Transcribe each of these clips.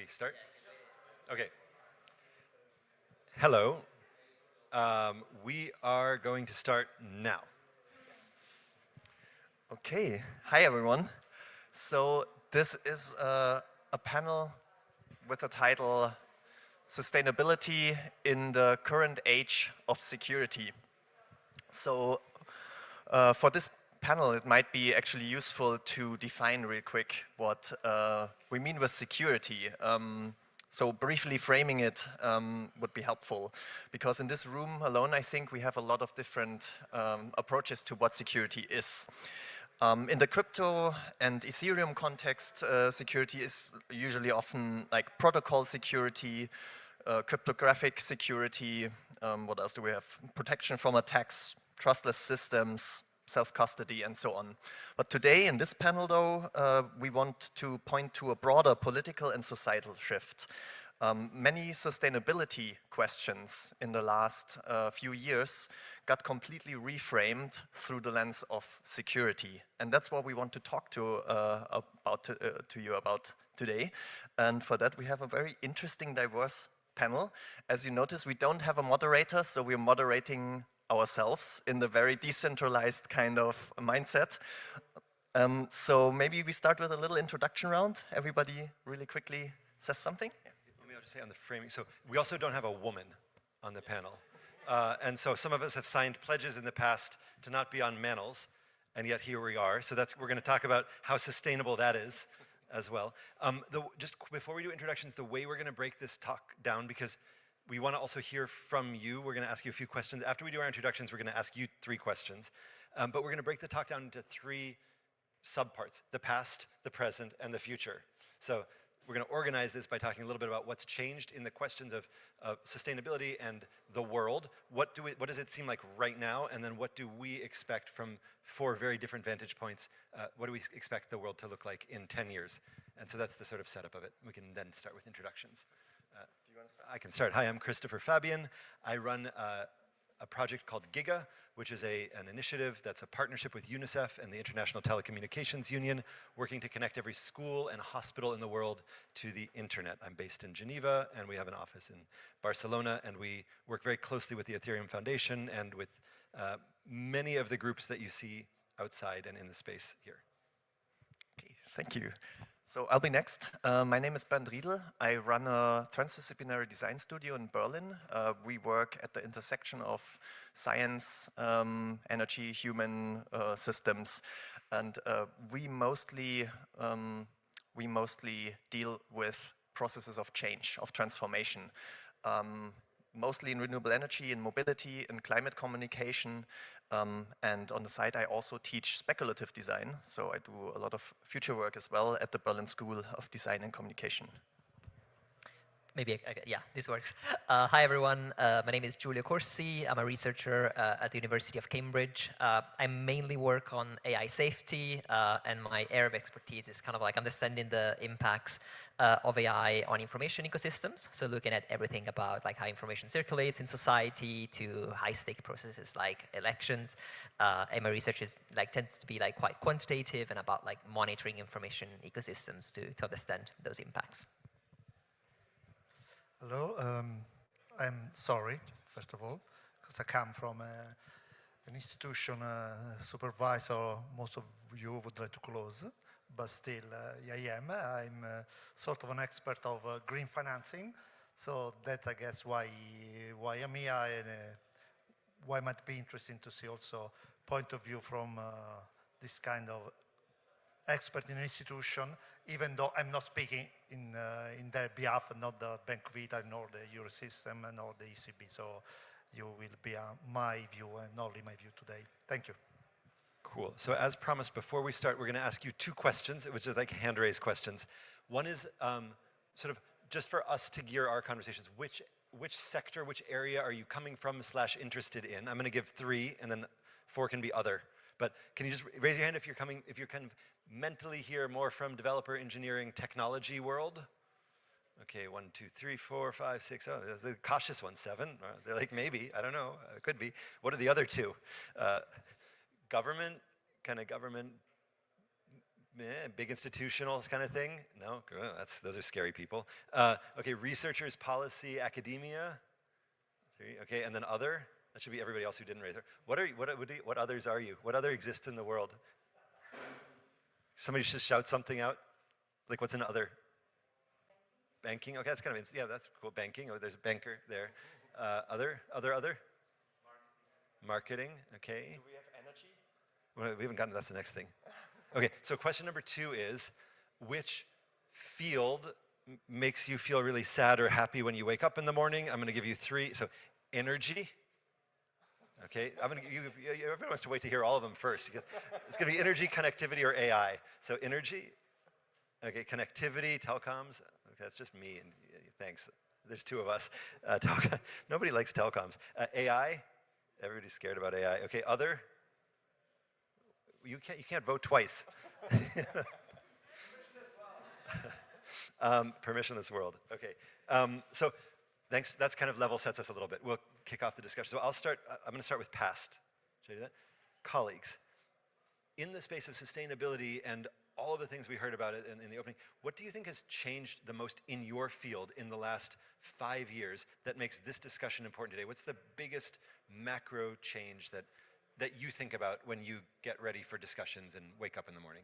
start? Okay. Hello. We are going to start now. Okay, hi everyone. So this is a panel with the title Sustainability in the Current Age of Security. So for this panel, it might be actually useful to define real quick what we mean with security. So briefly framing it would be helpful, because in this room alone, I think we have a lot of different approaches to what security is. In the crypto and Ethereum context, security is usually often like protocol security, cryptographic security, what else do we have? Protection from attacks, trustless systems, self-custody, and so on. But today, in this panel though, we want to point to a broader political and societal shift. Many sustainability questions in the last few years got completely reframed through the lens of security. And that's what we want to talk to you about today. And for that, we have a very interesting, diverse panel. As you notice, we don't have a moderator, so we're moderating ourselves in the very decentralized kind of mindset. So maybe we start with a little introduction round. Everybody really quickly says something. Let me just say on the framing. So we also don't have a woman on the panel. And so some of us have signed pledges in the past to not be on panels, and yet here we are. So we're going to talk about how sustainable that is as well. Just before we do introductions, the way we're going to break this talk down, because we want to also hear from you. We're going to ask you a few questions. After we do our introductions, we're going to ask you 3 questions. But we're going to break the talk down into 3 subparts: the past, the present, and the future. So we're going to organize this by talking a little bit about what's changed in the questions of sustainability and the world. What does it seem like right now? And then what do we expect from 4 very different vantage points? What do we expect the world to look like in 10 years? And so that's the sort of setup of it. We can then start with introductions. Do you want to start? I can start. Hi, I'm Christopher Fabian. I run a project called Giga, which is an initiative that's a partnership with UNICEF and the International Telecommunications Union, working to connect every school and hospital in the world to the internet. I'm based in Geneva, and we have an office in Barcelona, and we work very closely with the Ethereum Foundation and with many of the groups that you see outside and in the space here. Okay, thank you. So I'll be next. My name is Bernd Riedel. I run a transdisciplinary design studio in Berlin. We work at the intersection of science, energy, human systems, and we mostly deal with processes of change, of transformation. Mostly in renewable energy, in mobility, in climate communication, and on the side I also teach speculative design, so I do a lot of future work as well at the Berlin School of Design and Communication. Yeah, this works. Hi everyone, my name is Giulio Corsi. I'm a researcher at the University of Cambridge. I mainly work on AI safety, and my area of expertise is kind of like understanding the impacts of AI on information ecosystems. So looking at everything about like how information circulates in society to high-stake processes like elections. And my research tends to be like quite quantitative and about like monitoring information ecosystems to understand those impacts. Hello, I'm sorry, first of all, because I come from an institution supervisor most of you would like to close, but still I am. I'm sort of an expert of green financing, so that's I guess why I'm here and why it might be interesting to see also point of view from this kind of expert in an institution, even though I'm not speaking in their behalf, not the Bank of Italy, nor the Eurosystem, nor the ECB. So you will be my view and only my view today. Thank you. Cool. So as promised, before we start, we're going to ask you 2 questions, which is like hand-raised questions. One is sort of just for us to gear our conversations. Which sector, which area are you coming from / interested in? I'm going to give 3, and then 4 can be other. But can you just raise your hand if you're kind of mentally here more from developer, engineering, technology world? Okay, 1, 2, 3, 4, 5, 6. Oh, there's the cautious one, 7. They're like, maybe, I don't know, it could be. What are the other 2? Government, kind of government big institutional kind of thing? No, those are scary people. Okay, researchers, policy, academia. 3, okay, and then other. That should be everybody else who didn't raise their. What others are you? What other exists in the world? Somebody should shout something out. Like what's an other? Banking. Okay, that's kind of yeah, that's cool. Banking. Oh, there's a banker there. Other. Marketing. Okay. Do we have energy? Well, we haven't gotten. That's the next thing. Okay, so question number 2 is, which field makes you feel really sad or happy when you wake up in the morning? I'm going to give you 3. So, energy. Okay, I'm going to give you. Everyone wants to wait to hear all of them first. It's going to be energy, connectivity, or AI. So, energy. Okay, connectivity, telecoms. Okay, that's just me. And thanks. There's 2 of us. Nobody likes telecoms. AI. Everybody's scared about AI. Okay, other. You can't vote twice. Permissionless world. Okay. So thanks. That's kind of level sets us a little bit. We'll kick off the discussion. So I'm going to start with past. Should I do that? Colleagues, in the space of sustainability and all of the things we heard about it in the opening, what do you think has changed the most in your field in the last 5 years that makes this discussion important today? What's the biggest macro change that you think about when you get ready for discussions and wake up in the morning?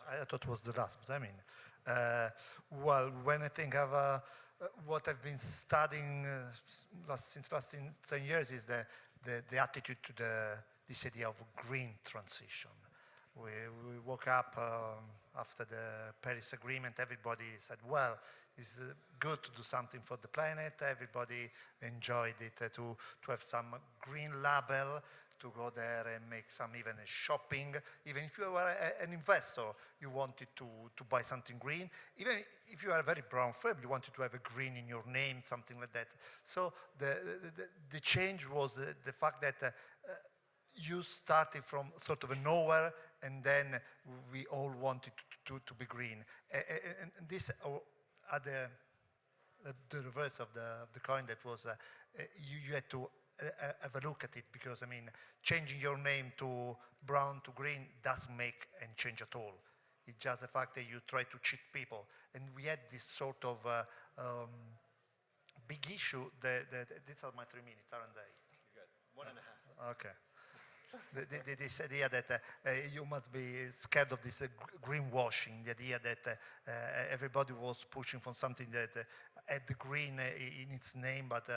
I thought it was the last, but I mean, well, when I think of what I've been studying since last 10 years is the attitude to this idea of green transition. We woke up after the Paris Agreement, everybody said, well, it's good to do something for the planet. Everybody enjoyed it to have some green label, to go there and make some even shopping. Even if you were an investor, you wanted to buy something green. Even if you are a very brown firm, you wanted to have a green in your name, something like that. So the change was the fact that you started from sort of a nowhere, and then we all wanted to be green. And this at the reverse of the coin, that was you had to have a look at it, because I mean, changing your name to brown to green doesn't make any change at all. It's just the fact that you try to cheat people, and we had this sort of big issue. These are my 3 minutes, aren't they? You're good. 1.5. Okay. This idea that you must be scared of this greenwashing, the idea that everybody was pushing for something that had the green in its name, but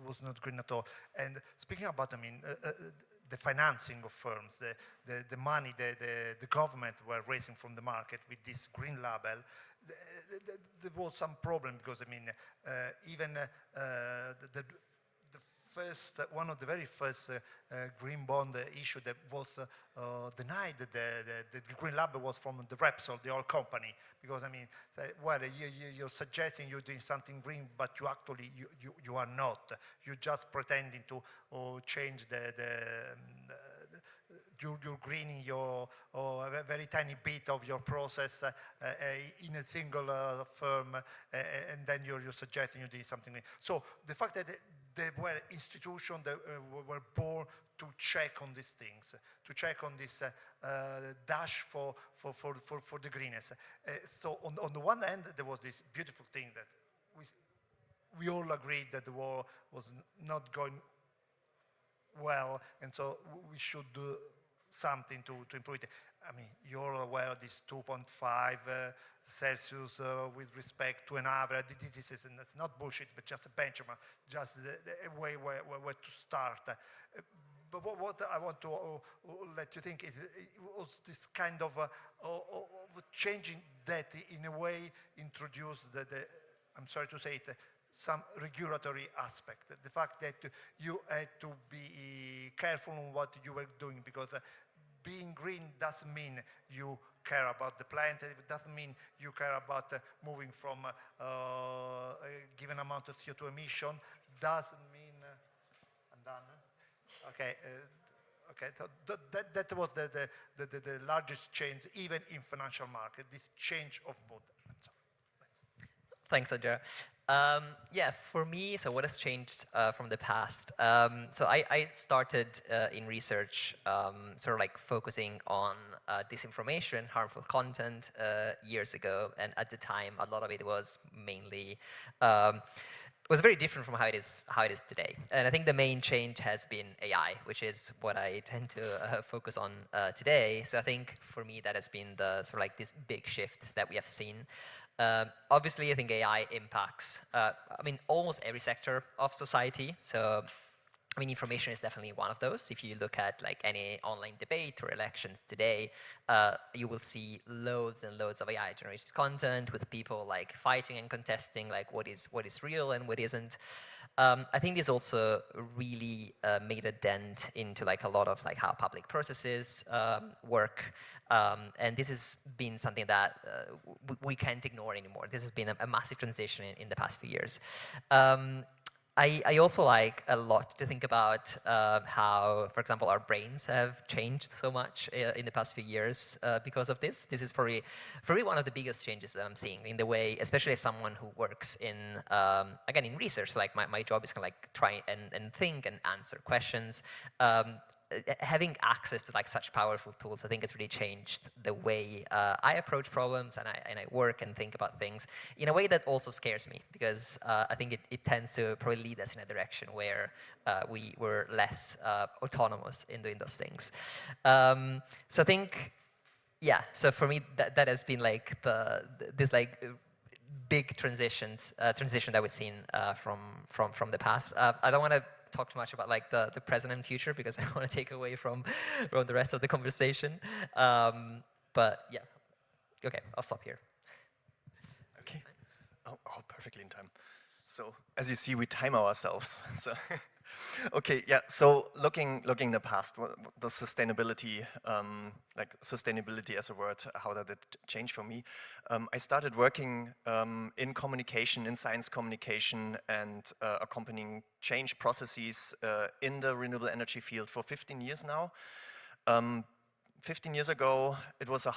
was not green at all. And speaking about, I mean, the financing of firms, the money the government were raising from the market with this green label, there was some problem, because I mean, even one of the very first green bond issue that was denied, the green label was from the Repsol, the oil company, because I mean, well, you're suggesting you're doing something green, but you actually you are not. You're just pretending to change you're greening a very tiny bit of your process in a single firm, and then you're suggesting you're doing something green. So the fact that there were institutions that were born to check on these things, to check on this dash for the greenness. So on the one hand, there was this beautiful thing that we all agreed that the war was not going well, and so we should do something to improve it. I mean, you're aware of this 2.5 Celsius with respect to an average. This and that's not bullshit, but just a benchmark, just a way where to start. But what I want to let you think is it was this kind of changing that in a way introduced I'm sorry to say it, some regulatory aspect. The fact that you had to be careful on what you were doing, because being green doesn't mean you care about the planet. It doesn't mean you care about moving from a given amount of CO2 emission. Doesn't mean I'm done. Okay. Okay. So that was the largest change, even in financial market. This change of mood. Thanks, Andrea. Yeah, for me, so what has changed from the past? So I started in research, sort of like focusing on disinformation, harmful content years ago, and at the time, a lot of it was mainly was very different from how it is today. And I think the main change has been AI, which is what I tend to focus on today. So I think for me that has been the sort of like this big shift that we have seen. Obviously, I think AI impacts, I mean, almost every sector of society. So I mean, information is definitely one of those. If you look at like any online debate or elections today, you will see loads and loads of AI-generated content with people like fighting and contesting like what is real and what isn't. I think this also really made a dent into like a lot of like how public processes work, and this has been something that we can't ignore anymore. This has been a massive transition in the past few years. I also like a lot to think about how, for example, our brains have changed so much in the past few years because of this. This is probably one of the biggest changes that I'm seeing in the way, especially as someone who works in, again, in research. Like my job is kind of like try and think and answer questions. Having access to like such powerful tools, I think has really changed the way I approach problems and I work and think about things in a way that also scares me, because I think it tends to probably lead us in a direction where we were less autonomous in doing those things. So I think, yeah, so for me that has been like this like big transition that we've seen from the past. I don't want to talk too much about like the present and future because I want to take away from the rest of the conversation. But yeah, okay, I'll stop here. Okay. Oh, perfectly in time. So as you see, we time ourselves. So okay, yeah. So looking in the past, the sustainability, like sustainability as a word, how did it change for me? I started working in communication, in science communication, and accompanying change processes in the renewable energy field for 15 years now. 15 years ago, it was a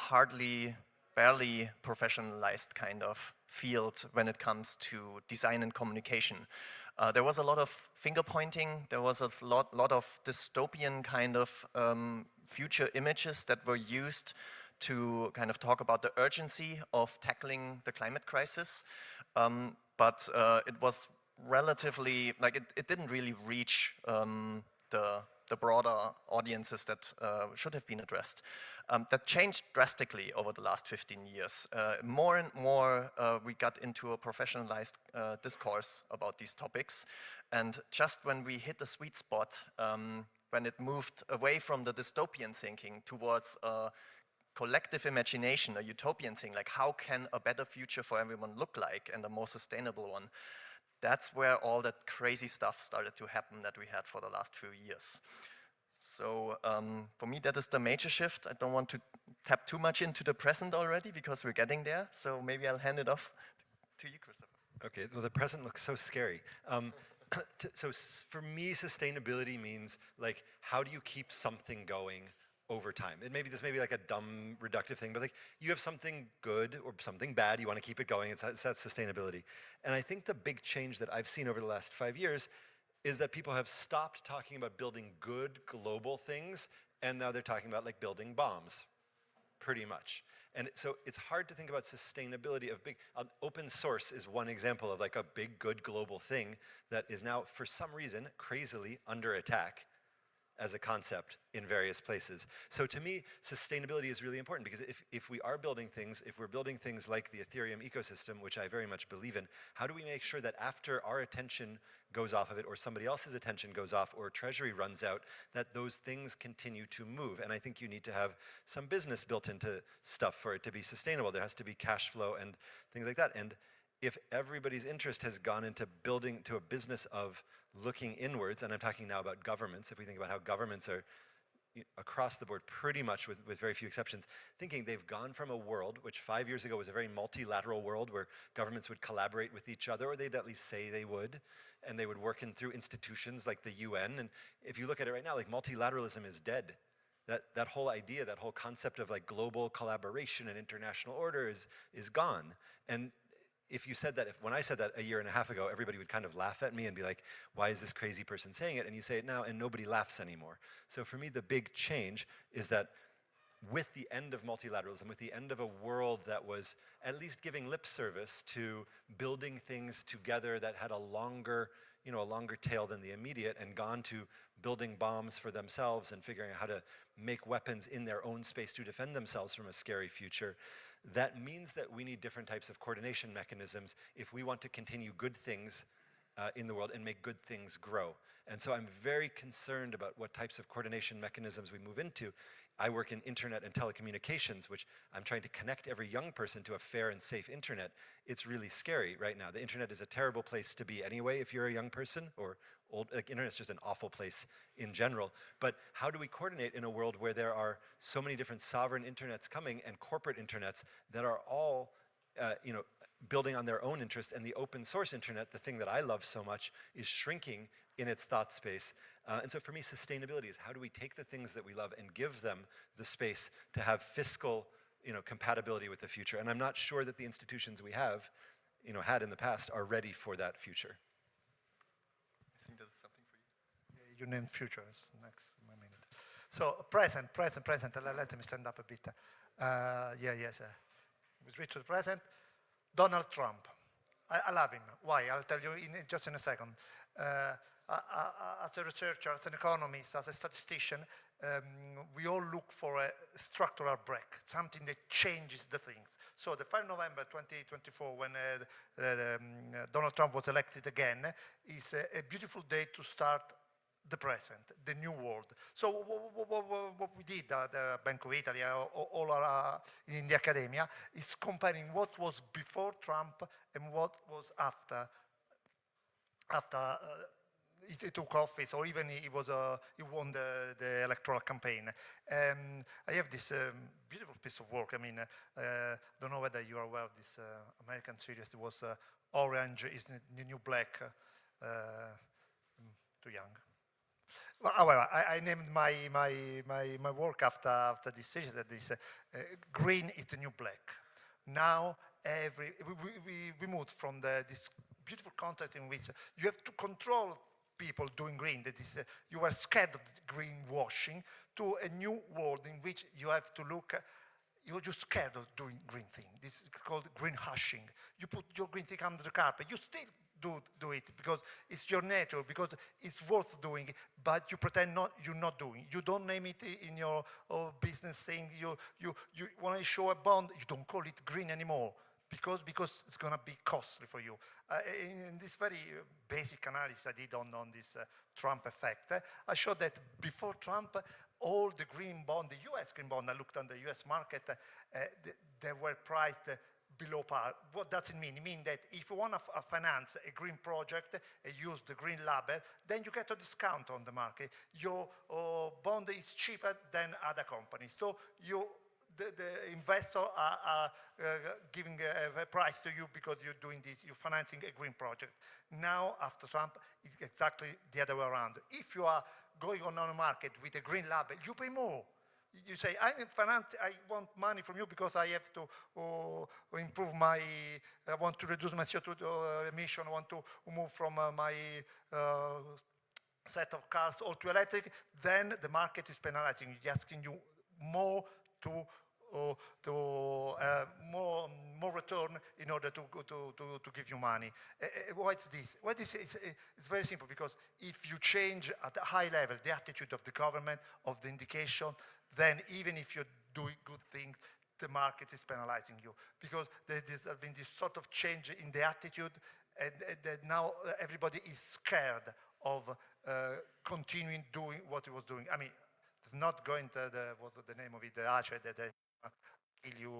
barely professionalized kind of field when it comes to design and communication. There was a lot of finger pointing, there was a lot of dystopian kind of future images that were used to kind of talk about the urgency of tackling the climate crisis. But it was relatively, like it didn't really reach the broader audiences that should have been addressed. That changed drastically over the last 15 years. More and more we got into a professionalized discourse about these topics. And just when we hit the sweet spot, when it moved away from the dystopian thinking towards a collective imagination, a utopian thing, like how can a better future for everyone look like and a more sustainable one, that's where all that crazy stuff started to happen that we had for the last few years. So for me, that is the major shift. I don't want to tap too much into the present already because we're getting there. So maybe I'll hand it off to you, Christopher. Okay, well, the present looks so scary. For me, sustainability means like, how do you keep something going over time? This may be like a dumb, reductive thing, but like you have something good or something bad, you want to keep it going. It's that sustainability. And I think the big change that I've seen over the last 5 years is that people have stopped talking about building good global things, and now they're talking about like building bombs, pretty much. And so it's hard to think about sustainability of big, open source is one example of like a big, good global thing that is now, for some reason, crazily under attack as a concept in various places. So to me, sustainability is really important because if we are building things, if we're building things like the Ethereum ecosystem, which I very much believe in, how do we make sure that after our attention goes off of it or somebody else's attention goes off or treasury runs out, that those things continue to move? And I think you need to have some business built into stuff for it to be sustainable. There has to be cash flow and things like that. And if everybody's interest has gone into building to a business of looking inwards, and I'm talking now about governments, if we think about how governments are across the board pretty much with very few exceptions, thinking they've gone from a world which 5 years ago was a very multilateral world where governments would collaborate with each other, or they'd at least say they would, and they would work in through institutions like the UN. And if you look at it right now, like multilateralism is dead. That whole idea, that whole concept of like global collaboration and international order is gone. And if you said that, when I said that a year and a half ago, everybody would kind of laugh at me and be like, why is this crazy person saying it? And you say it now and nobody laughs anymore. So for me, the big change is that with the end of multilateralism, with the end of a world that was at least giving lip service to building things together that had a longer tail than the immediate, and gone to building bombs for themselves and figuring out how to make weapons in their own space to defend themselves from a scary future, that means that we need different types of coordination mechanisms if we want to continue good things in the world and make good things grow. And so I'm very concerned about what types of coordination mechanisms we move into. I work in internet and telecommunications, which I'm trying to connect every young person to a fair and safe internet. It's really scary right now. The internet is a terrible place to be anyway if you're a young person, or old. Like, internet's just an awful place in general. But how do we coordinate in a world where there are so many different sovereign internets coming and corporate internets that are all building on their own interests, and the open source internet, the thing that I love so much, is shrinking in its thought space. And so for me, sustainability is how do we take the things that we love and give them the space to have fiscal compatibility with the future. And I'm not sure that the institutions we have had in the past are ready for that future. I think that's something for you. You named futures next minute. So present. Let me stand up a bit. Yes. We switch to the present. Donald Trump. I love him. Why? I'll tell you just in a second. As a researcher, as an economist, as a statistician, we all look for a structural break, something that changes the things. So the 5 November 2024, when Donald Trump was elected again, is a beautiful day to start the present, the new world. So what we did at the Bank of Italy, all in the academia, is comparing what was before Trump and what was after he took office, or even he won the electoral campaign. I have this beautiful piece of work. I mean, don't know whether you are aware of this American series. It was Orange is the New Black. Too young. Well, however, I named my work after this series, that is Green is the New Black. Now we moved from this beautiful context in which you have to control people doing green, that is, you are scared of greenwashing, to a new world in which you have to look, you're just scared of doing green thing. This is called greenwashing. You put your green thing under the carpet. You still do it because it's your nature, because it's worth doing, but you pretend you're not doing. You don't name it in your business thing. You want to show a bond, you don't call it green anymore, because it's going to be costly for you. In this very basic analysis I did on this Trump effect, I showed that before Trump, all the green bond, the US green bond, I looked on the US market, they were priced below par. What does it mean? It means that if you want to finance a green project and use the green label, then you get a discount on the market. Your bond is cheaper than other companies. So the investor are giving a price to you because you're doing this, you're financing a green project. Now, after Trump, it's exactly the other way around. If you are going on a market with a green label, you pay more. You say, I want money from you because I have to improve I want to reduce my CO2 emission, I want to move from my set of cars all to electric, then the market is penalizing you, asking you more more return in order to give you money. What's this? What is it's very simple, because if you change at a high level the attitude of the government, of the indication, then even if you're doing good things, the market is penalizing you, because there has been this sort of change in the attitude, and that now everybody is scared of continuing doing what he was doing. I mean, it's not going to what was the name of it, the ACE, that kill you,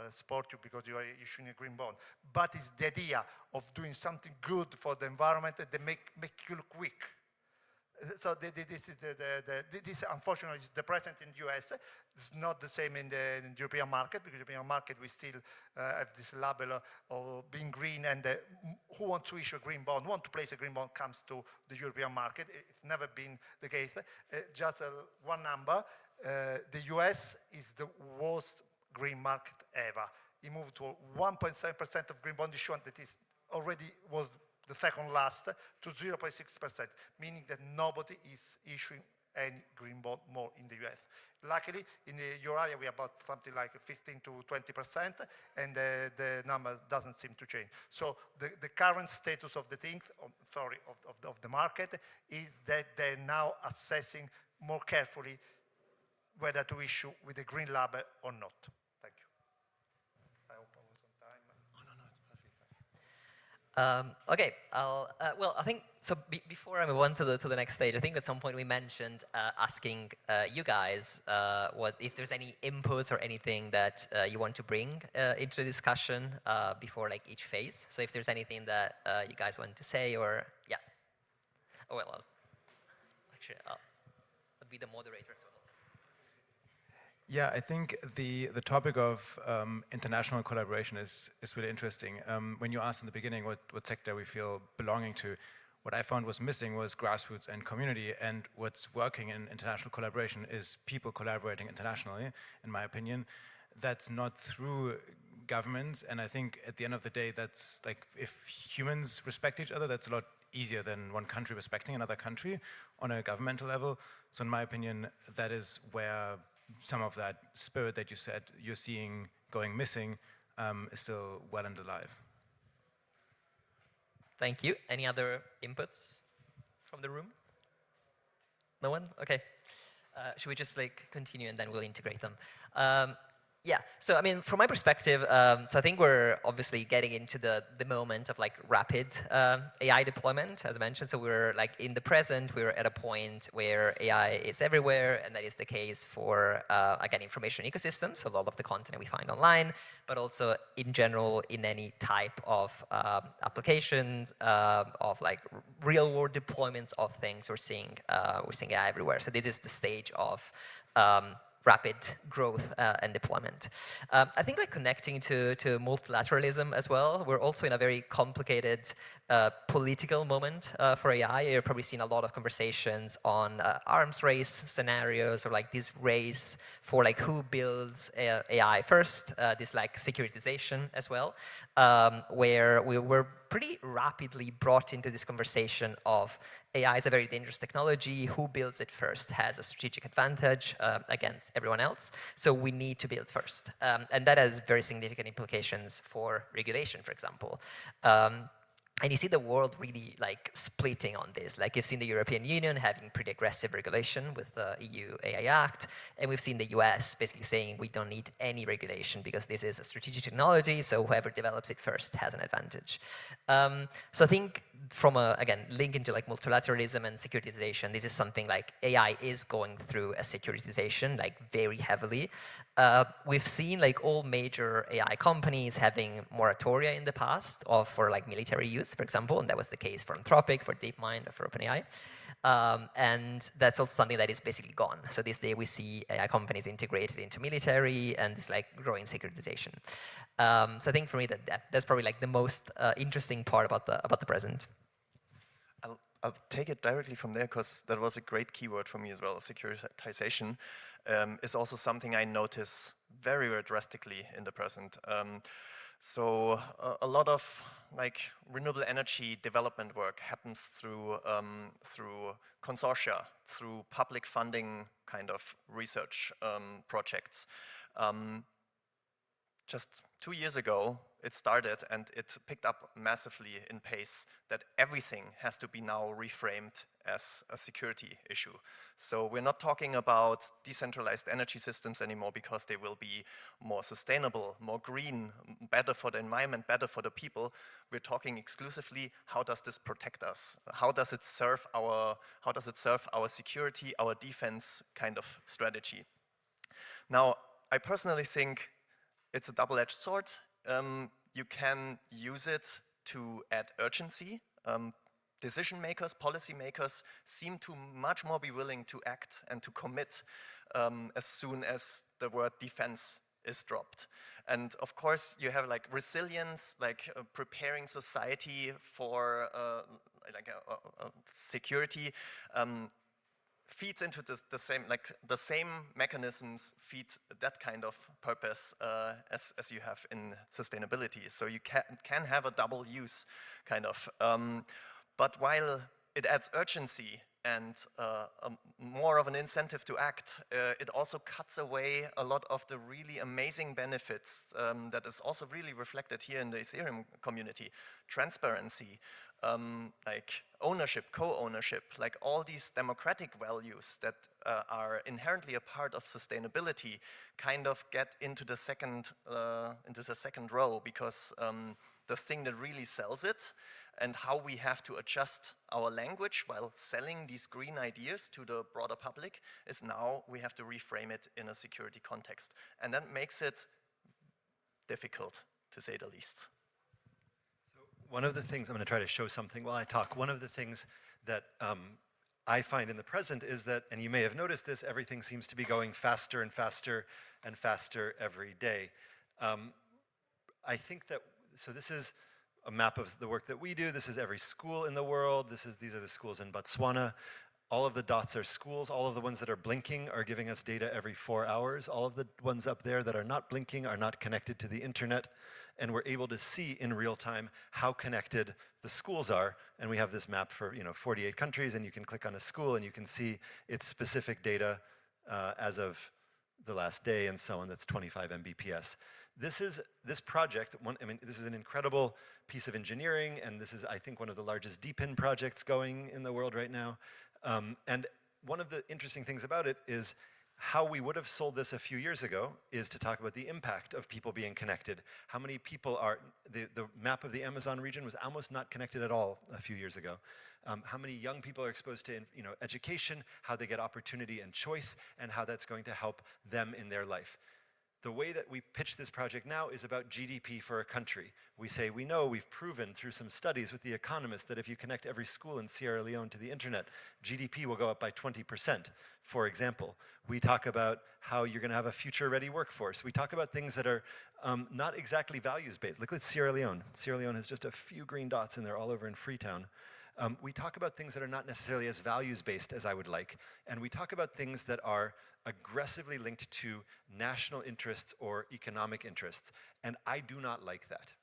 support you because you are issuing a green bond. But it's the idea of doing something good for the environment that make you look weak. So this unfortunately is the present in the US. It's not the same in the European market, because the European market we still have this label of being green, and who wants to issue a green bond, want to place a green bond, comes to the European market. It's never been the case. Just one number, the US is the worst green market ever. he moved to 1.7% of green bond issuance that is already was the second last to 0.6%, meaning that nobody is issuing any green bond more in the US. Luckily, in the euro area, we are about something like 15 to 20%, and the number doesn't seem to change. So the current status of the things, of the market, is that they're now assessing more carefully whether to issue with a green label or not. Thank you. I hope I was on time. Oh, no, it's perfect. Okay, well, I think, so before I move on to the next stage, I think at some point we mentioned asking you guys if there's any inputs or anything that you want to bring into the discussion before like each phase. So if there's anything that you guys want to say, or yes. Oh, well, I'll be the moderator as well. Yeah, I think the topic of international collaboration is really interesting. When you asked in the beginning what sector we feel belonging to, what I found was missing was grassroots and community, and what's working in international collaboration is people collaborating internationally, in my opinion. That's not through governments, and I think at the end of the day, that's like, if humans respect each other, that's a lot easier than one country respecting another country on a governmental level. So in my opinion, that is where some of that spirit that you said you're seeing going missing is still well and alive. Thank you. Any other inputs from the room? No one? Okay. Should we just like continue and then we'll integrate them? Yeah, so I mean, from my perspective, so I think we're obviously getting into the moment of like rapid AI deployment, as I mentioned. So we're like in the present, we're at a point where AI is everywhere, and that is the case for, again, information ecosystems, so a lot of the content we find online, but also in general in any type of applications, of like real world deployments of things. We're seeing AI everywhere. So this is the stage of rapid growth and deployment. I think like connecting to multilateralism as well, we're also in a very complicated political moment for AI. You've probably seen a lot of conversations on arms race scenarios, or like this race for like who builds AI first, this like securitization as well, where we were pretty rapidly brought into this conversation of AI is a very dangerous technology. Who builds it first has a strategic advantage against everyone else. So we need to build first. And that has very significant implications for regulation, for example. And you see the world really like splitting on this. Like you've seen the European Union having pretty aggressive regulation with the EU AI Act. And we've seen the US basically saying we don't need any regulation because this is a strategic technology. So whoever develops it first has an advantage. So I think from again, linking to like multilateralism and securitization, this is something like AI is going through a securitization like very heavily. We've seen like all major AI companies having moratoria in the past for like military use, for example, and that was the case for Anthropic, for DeepMind, or for OpenAI. And that's also something that is basically gone. So this day we see AI companies integrated into military and this like growing securitization. So I think for me that's probably like the most interesting part about the present. I'll take it directly from there because that was a great keyword for me as well. Securitization is also something I notice very, very drastically in the present. So a lot of like renewable energy development work happens through consortia, through public funding kind of research projects. Just 2 years ago, it started and it picked up massively in pace that everything has to be now reframed as a security issue. So we're not talking about decentralized energy systems anymore because they will be more sustainable, more green, better for the environment, better for the people. We're talking exclusively, how does this protect us? How does it serve our security, our defense kind of strategy? Now, I personally think it's a double-edged sword. You can use it to add urgency. Decision makers, policy makers seem to much more be willing to act and to commit as soon as the word defense is dropped. And of course, you have like resilience, like preparing society for security. feeds into the same, like the same mechanisms feed that kind of purpose as you have in sustainability. So you can have a double use kind of. But while it adds urgency and more of an incentive to act, it also cuts away a lot of the really amazing benefits that is also really reflected here in the Ethereum community. Transparency, like ownership, co-ownership, like all these democratic values that are inherently a part of sustainability kind of get into the second row, because the thing that really sells it and how we have to adjust our language while selling these green ideas to the broader public is now we have to reframe it in a security context. And that makes it difficult, to say the least. One of the things, I'm going to try to show something while I talk. One of the things that I find in the present is that, and you may have noticed this, everything seems to be going faster and faster and faster every day. I think that, so this is a map of the work that we do. This is every school in the world. These are the schools in Botswana. All of the dots are schools. All of the ones that are blinking are giving us data every 4 hours. All of the ones up there that are not blinking are not connected to the internet. And we're able to see in real time how connected the schools are. And we have this map for 48 countries, and you can click on a school and you can see its specific data as of the last day and so on. That's 25 Mbps. This project, this is an incredible piece of engineering, and this is, I think, one of the largest DeepIn projects going in the world right now. And one of the interesting things about it is how we would have sold this a few years ago is to talk about the impact of people being connected. How many people are, the map of the Amazon region was almost not connected at all a few years ago. How many young people are exposed to education, how they get opportunity and choice, and how that's going to help them in their life. The way that we pitch this project now is about GDP for a country. We say, we've proven through some studies with The Economist that if you connect every school in Sierra Leone to the internet, GDP will go up by 20%, for example. We talk about how you're going to have a future-ready workforce. We talk about things that are not exactly values-based. Look at Sierra Leone. Sierra Leone has just a few green dots, and they're all over in Freetown. We talk about things that are not necessarily as values-based as I would like, and we talk about things that are aggressively linked to national interests or economic interests, and I do not like that.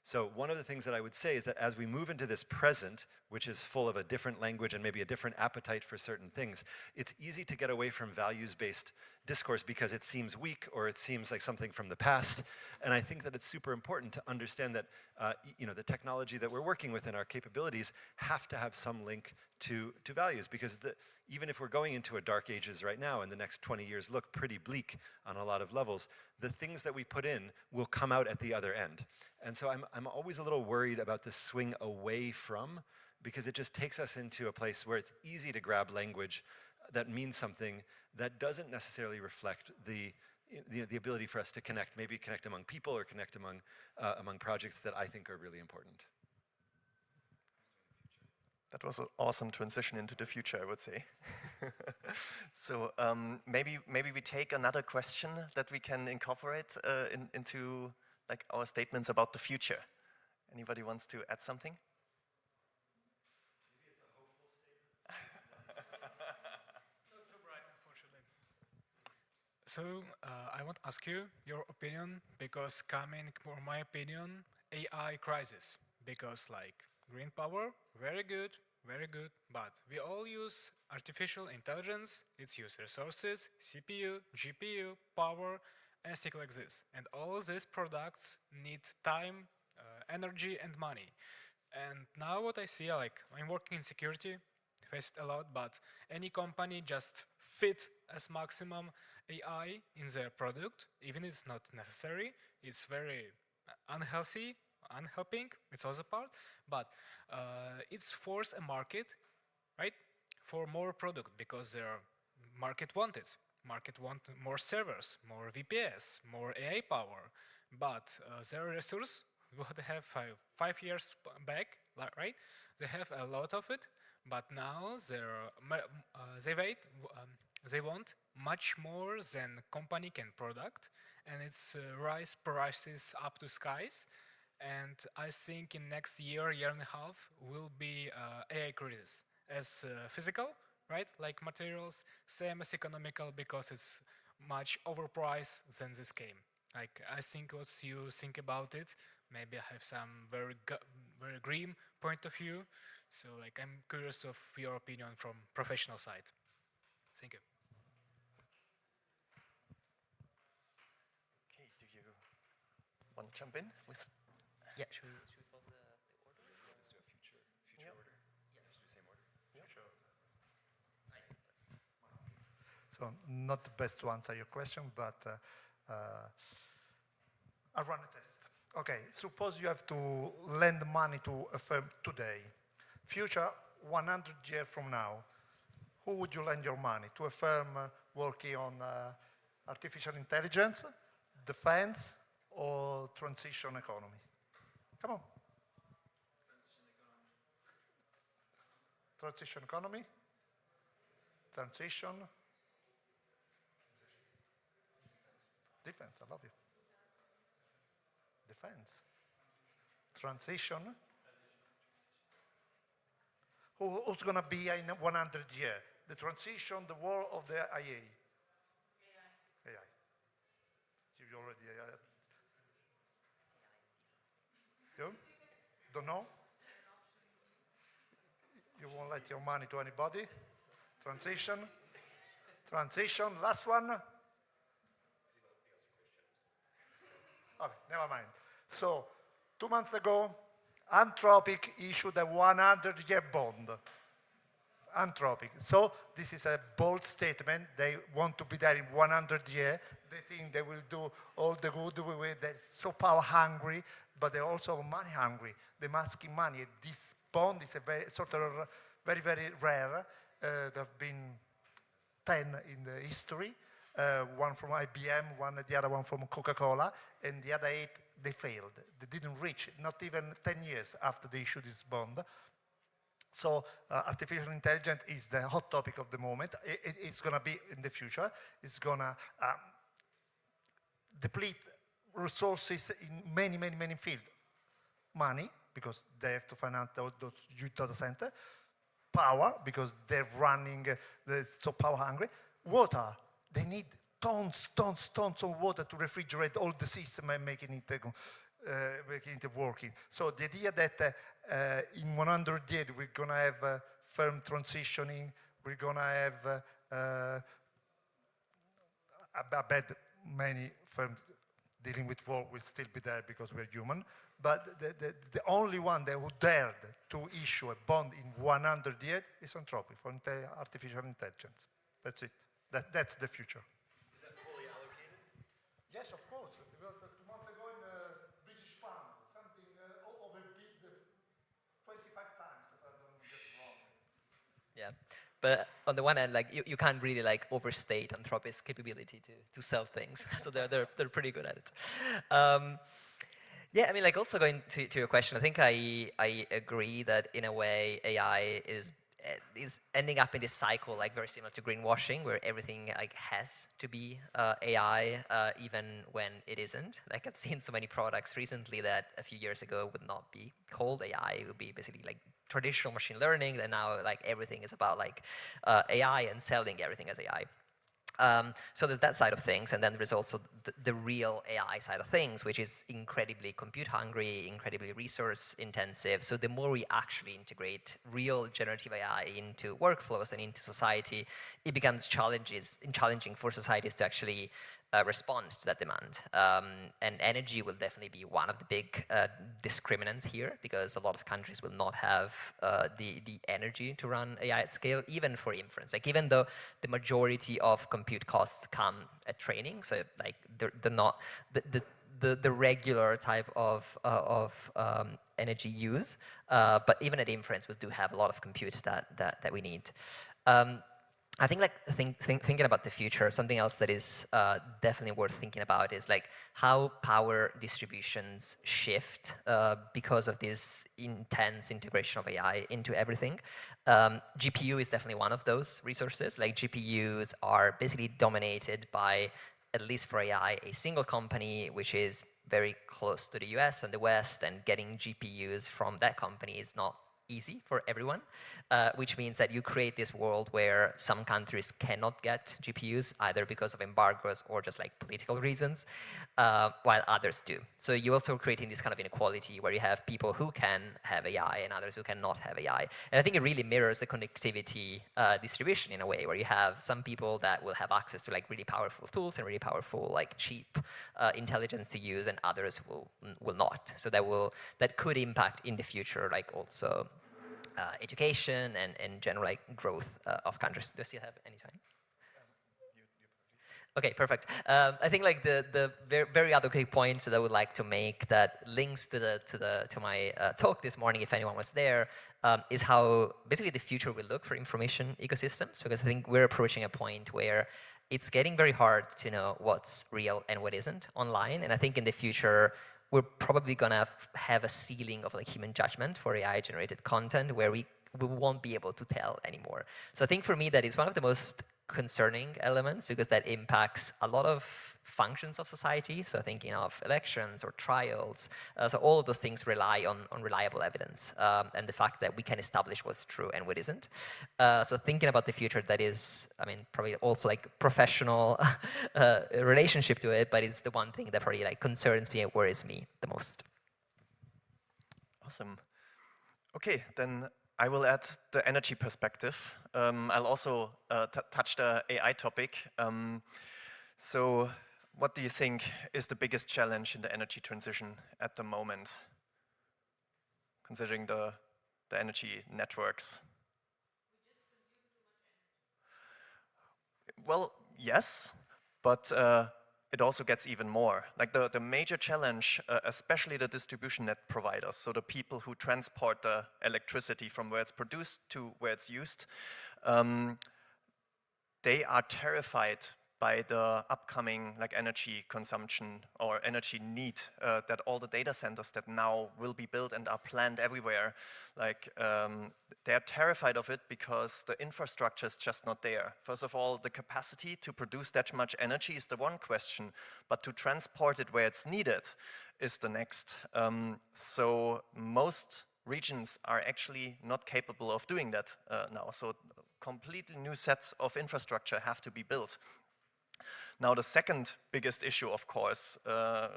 So one of the things that I would say is that as we move into this present, which is full of a different language and maybe a different appetite for certain things, it's easy to get away from values-based discourse because it seems weak or it seems like something from the past. And I think that it's super important to understand that the technology that we're working with and our capabilities have to have some link to values, because even if we're going into a dark ages right now and the next 20 years look pretty bleak on a lot of levels, the things that we put in will come out at the other end. And so I'm always a little worried about the swing away from, because it just takes us into a place where it's easy to grab language that means something that doesn't necessarily reflect the ability for us to connect, maybe connect among people or connect among projects that I think are really important. That was an awesome transition into the future, I would say. So maybe we take another question that we can incorporate into like our statements about the future. Anybody wants to add something? Maybe it's a hopeful statement. Not so bright, unfortunately. So I want to ask you your opinion, because coming, for my opinion, AI crisis, because like green power, very good, but we all use artificial intelligence, it's use resources, CPU, GPU, power, and things like this. And all these products need time, energy, and money. And now what I see, like I'm working in security, face it a lot, but any company just fit as maximum AI in their product, even if it's not necessary. It's very unhealthy, unhelping, it's also part, but it's forced a market, right, for more product, because their market want it. Market want more servers, more VPS, more AI power, but their resource, what they have 5 years back, right, they have a lot of it, but now they want much more than company can product, and it's rise prices up to skies. And I think in next year and a half will be AI crisis, as physical right? Like materials, same as economical because it's much overpriced than this game. Like I think what you think about it, maybe I have some very grim point of view. So like I'm curious of your opinion from professional side. Thank you. Okay, do you want to jump in with? Yeah, should we follow the order? Let's do a future Yep. order. Should we same order? So not the best to answer your question, but I'll run a test. Okay, suppose you have to lend money to a firm today. Future, 100 years from now, who would you lend your money? To a firm working on artificial intelligence, defense, or transition economy? Come on. Transition economy? Transition? Defense, I love you. Defense. Transition. Who's going to be in 100 years? The transition, the war of the IA? AI. You already... you? Don't know? You won't let your money to anybody? Transition? Transition, last one? Okay, never mind. So, 2 months ago, Anthropic issued a 100-year bond. Anthropic. So this is a bold statement. They want to be there in 100 years. They think they will do all the good with. They're so power hungry, but they're also money hungry. They're asking money. This bond is a very, very rare. There have been 10 in the history. One from IBM, the other one from Coca-Cola, and the other 8, they failed. They didn't reach, not even 10 years after they issued this bond. So artificial intelligence is the hot topic of the moment. It's going to be in the future. It's going to deplete resources in many, many, many fields. Money, because they have to finance those huge data centers. Power, because they're running, they're so power hungry. Water, they need tons of water to refrigerate all the system and making it working. So the idea that in 100 years we're going to have firm transitioning, we're going to have, I bet many firms dealing with war will still be there because we're human, but the only one that who dared to issue a bond in 100 years is Anthropic for artificial intelligence. That's it. That's the future. Is that fully allocated? Yes, of course. Because 2 months ago in British Fund, something overbid 25 times, if I don't get wrong. Yeah, but on the one hand, like you can't really like overstate Anthropic's capability to sell things. So they're pretty good at it. Yeah, I mean, like also going to your question, I think I agree that in a way AI is ending up in this cycle like very similar to greenwashing, where everything like has to be AI, even when it isn't. Like I've seen so many products recently that a few years ago would not be called AI. It would be basically like traditional machine learning, and now like everything is about like AI and selling everything as AI. So there's that side of things, and then there's also the real AI side of things, which is incredibly compute hungry, incredibly resource intensive. So the more we actually integrate real generative AI into workflows and into society, it becomes challenging for societies to actually respond to that demand. And energy will definitely be one of the big discriminants here, because a lot of countries will not have the energy to run AI at scale, even for inference. Like even though the majority of compute costs come at training, so like they're not the regular type of energy use, but even at inference, we do have a lot of compute that we need. I think like thinking about the future, something else that is definitely worth thinking about is like how power distributions shift because of this intense integration of AI into everything. GPU is definitely one of those resources. Like GPUs are basically dominated by, at least for AI, a single company which is very close to the US and the West, and getting GPUs from that company is not easy for everyone, which means that you create this world where some countries cannot get GPUs either because of embargoes or just like political reasons, while others do. So you're also creating this kind of inequality where you have people who can have AI and others who cannot have AI. And I think it really mirrors the connectivity distribution in a way where you have some people that will have access to like really powerful tools and really powerful like cheap intelligence to use, and others will not. So that could impact in the future like also education and general like growth of countries. Do I still have any time? Okay, perfect. I think like the very other key point that I would like to make that links to my talk this morning, if anyone was there, is how basically the future will look for information ecosystems, because I think we're approaching a point where it's getting very hard to know what's real and what isn't online. And I think in the future, we're probably gonna have a ceiling of like human judgment for AI-generated content where we won't be able to tell anymore. So I think for me that is one of the most concerning elements, because that impacts a lot of functions of society. So thinking of elections or trials. So all of those things rely on reliable evidence and the fact that we can establish what's true and what isn't. So thinking about the future, that is, I mean, probably also like professional relationship to it, but it's the one thing that probably like concerns me and worries me the most. Awesome. Okay, then I will add the energy perspective. I'll also touch the AI topic. So what do you think is the biggest challenge in the energy transition at the moment, considering the energy networks? Well, yes, but it also gets even more. Like the major challenge, especially the distribution net providers, so the people who transport the electricity from where it's produced to where it's used, they are terrified by the upcoming like energy consumption or energy need that all the data centers that now will be built and are planned everywhere, like they're terrified of it because the infrastructure is just not there. First of all, the capacity to produce that much energy is the one question, but to transport it where it's needed is the next. So most regions are actually not capable of doing that now. So completely new sets of infrastructure have to be built. Now, the second biggest issue, of course,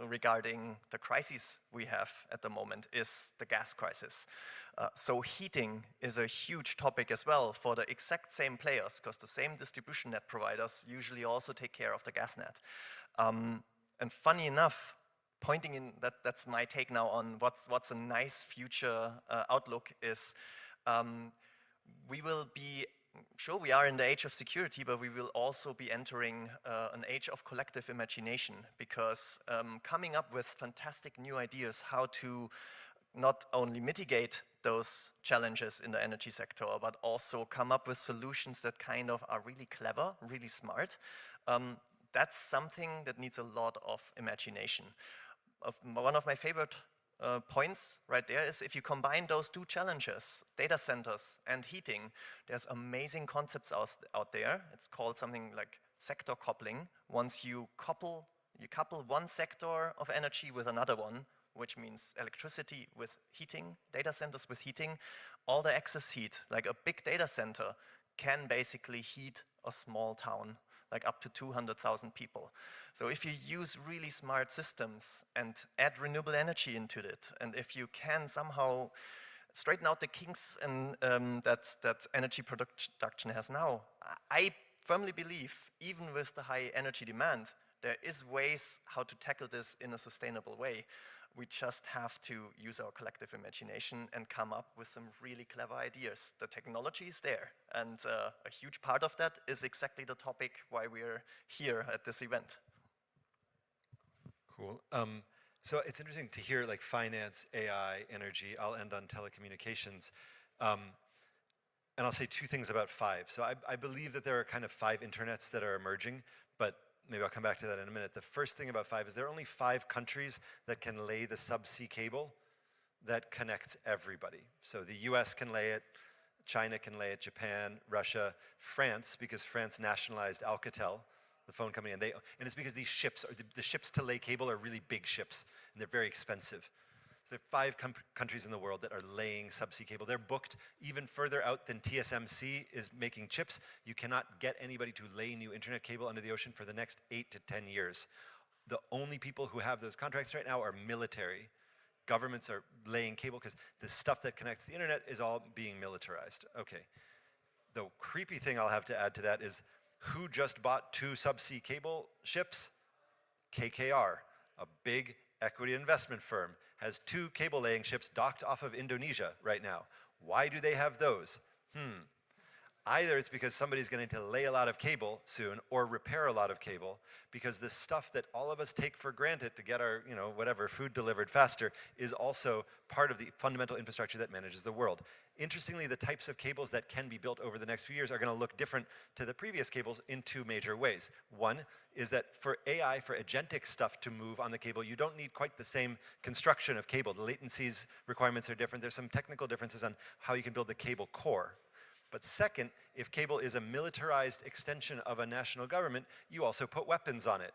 regarding the crises we have at the moment is the gas crisis. So heating is a huge topic as well for the exact same players, because the same distribution net providers usually also take care of the gas net. And funny enough, pointing in that's my take now on what's a nice future outlook is we will be, sure, we are in the age of security, but we will also be entering an age of collective imagination, because coming up with fantastic new ideas how to not only mitigate those challenges in the energy sector, but also come up with solutions that kind of are really clever, really smart, that's something that needs a lot of imagination. One of my favorite points right there is if you combine those two challenges, data centers and heating, there's amazing concepts out there. It's called something like sector coupling. Once you couple one sector of energy with another one, which means electricity with heating, data centers with heating, all the excess heat, like a big data center, can basically heat a small town, like up to 200,000 people. So if you use really smart systems and add renewable energy into it, and if you can somehow straighten out the kinks and that energy production has now, I firmly believe, even with the high energy demand, there is ways how to tackle this in a sustainable way. We just have to use our collective imagination and come up with some really clever ideas. The technology is there, and a huge part of that is exactly the topic why we're here at this event. Cool. So it's interesting to hear like finance, AI, energy. I'll end on telecommunications. And I'll say two things about 5. So I believe that there are kind of 5 internets that are emerging, but maybe I'll come back to that in a minute. The first thing about 5 is there are only 5 countries that can lay the subsea cable that connects everybody. So the US can lay it, China can lay it, Japan, Russia, France, because France nationalized Alcatel, the phone company, and it's because these ships, the ships to lay cable are really big ships, and they're very expensive. There are 5 countries in the world that are laying subsea cable. They're booked even further out than TSMC is making chips. You cannot get anybody to lay new internet cable under the ocean for the next 8 to 10 years. The only people who have those contracts right now are military. Governments are laying cable because the stuff that connects the internet is all being militarized. Okay. The creepy thing I'll have to add to that is who just bought 2 subsea cable ships? KKR, a big equity investment firm, has 2 cable laying ships docked off of Indonesia right now. Why do they have those? Either it's because somebody's going to lay a lot of cable soon or repair a lot of cable, because this stuff that all of us take for granted to get our, whatever, food delivered faster is also part of the fundamental infrastructure that manages the world. Interestingly, the types of cables that can be built over the next few years are going to look different to the previous cables in 2 major ways. One is that for AI, for agentic stuff to move on the cable, you don't need quite the same construction of cable. The latencies requirements are different. There's some technical differences on how you can build the cable core. But second, if cable is a militarized extension of a national government, you also put weapons on it.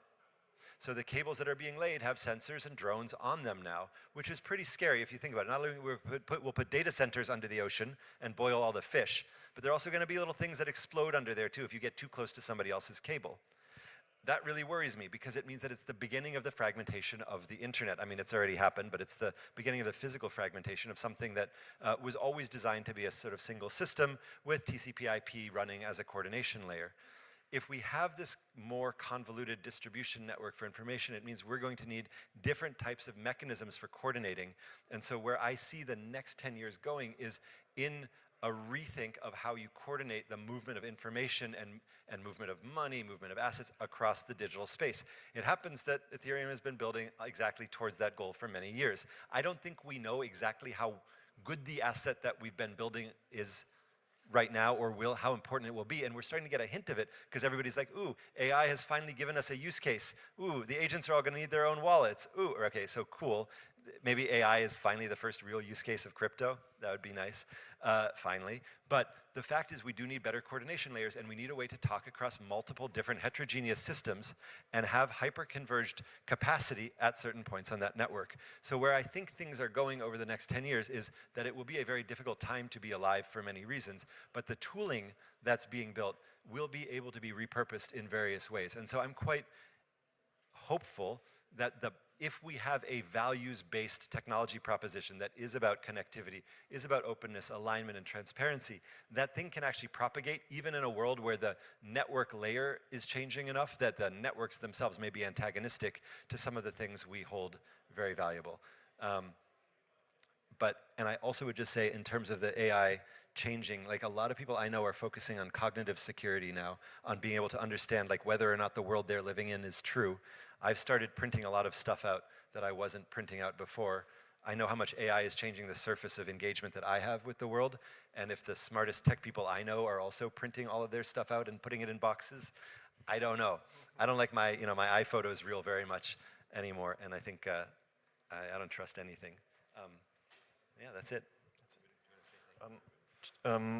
So the cables that are being laid have sensors and drones on them now, which is pretty scary if you think about it. Not only we'll put data centers under the ocean and boil all the fish, but there are also going to be little things that explode under there too if you get too close to somebody else's cable. That really worries me because it means that it's the beginning of the fragmentation of the internet. I mean, it's already happened, but it's the beginning of the physical fragmentation of something that was always designed to be a sort of single system with TCP/IP running as a coordination layer. If we have this more convoluted distribution network for information, it means we're going to need different types of mechanisms for coordinating. And so where I see the next 10 years going is in a rethink of how you coordinate the movement of information and movement of money, movement of assets across the digital space. It happens that Ethereum has been building exactly towards that goal for many years. I don't think we know exactly how good the asset that we've been building is right now or how important it will be, and we're starting to get a hint of it because everybody's like, ooh, AI has finally given us a use case. Ooh, the agents are all going to need their own wallets. Ooh, okay, so cool. Maybe AI is finally the first real use case of crypto. That would be nice, finally. But the fact is we do need better coordination layers, and we need a way to talk across multiple different heterogeneous systems and have hyper-converged capacity at certain points on that network. So where I think things are going over the next 10 years is that it will be a very difficult time to be alive for many reasons, but the tooling that's being built will be able to be repurposed in various ways. And so I'm quite hopeful that if we have a values-based technology proposition that is about connectivity, is about openness, alignment, and transparency, that thing can actually propagate even in a world where the network layer is changing enough that the networks themselves may be antagonistic to some of the things we hold very valuable. And I also would just say in terms of the AI changing, like a lot of people I know are focusing on cognitive security now, on being able to understand like whether or not the world they're living in is true. I've started printing a lot of stuff out that I wasn't printing out before. I know how much AI is changing the surface of engagement that I have with the world, and if the smartest tech people I know are also printing all of their stuff out and putting it in boxes, I don't know. I don't like my iPhotos reel very much anymore, and I think I don't trust anything. Yeah, that's it.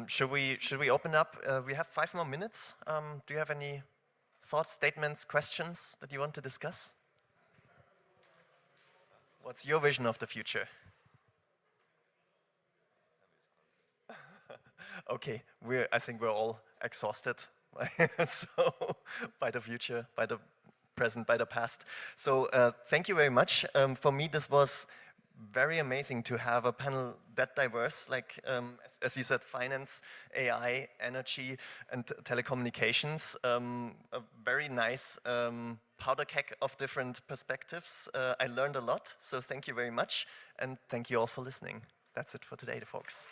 Should we open up? We have 5 more minutes. Do you have any thoughts, statements, questions that you want to discuss? What's your vision of the future? Okay, I think we're all exhausted by the future, by the present, by the past. So thank you very much. For me, this was very amazing to have a panel that diverse, like as you said, finance, AI, energy, and telecommunications. A very nice powder keg of different perspectives. I learned a lot, so thank you very much, and thank you all for listening. That's it for today, folks.